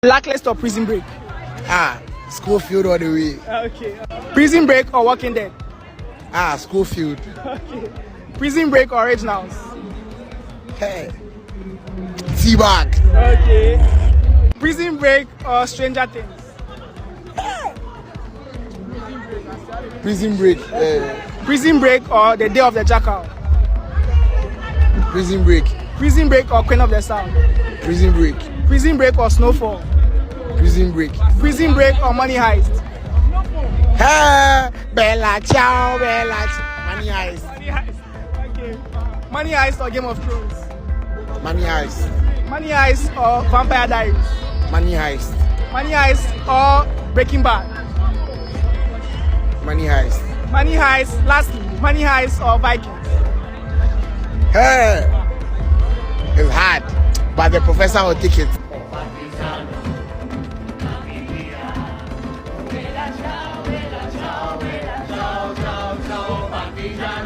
Blacklist or Prison Break? Schofield all the way. Okay. Prison Break or Walking Dead? Schofield. Okay. Prison Break or Originals? Hey. T-Bag. Okay. Prison Break or Stranger Things? Prison Break. Prison Break or The Day of the Jackal? Prison Break. Prison Break or Queen of the South? Prison Break. Prison Break or Snowfall? Prison Break. Prison Break or Money Heist? Hey, Bella ciao, Bella ciao. Money Heist. Money Heist. Okay. Money Heist or Game of Thrones? Money Heist. Money Heist or Vampire Diaries? Money Heist. Money Heist or Breaking Bad? Money Heist. Money Heist. Lastly, Money Heist or Vikings? Hey, it's hard, but the professor will take it. Partigiano.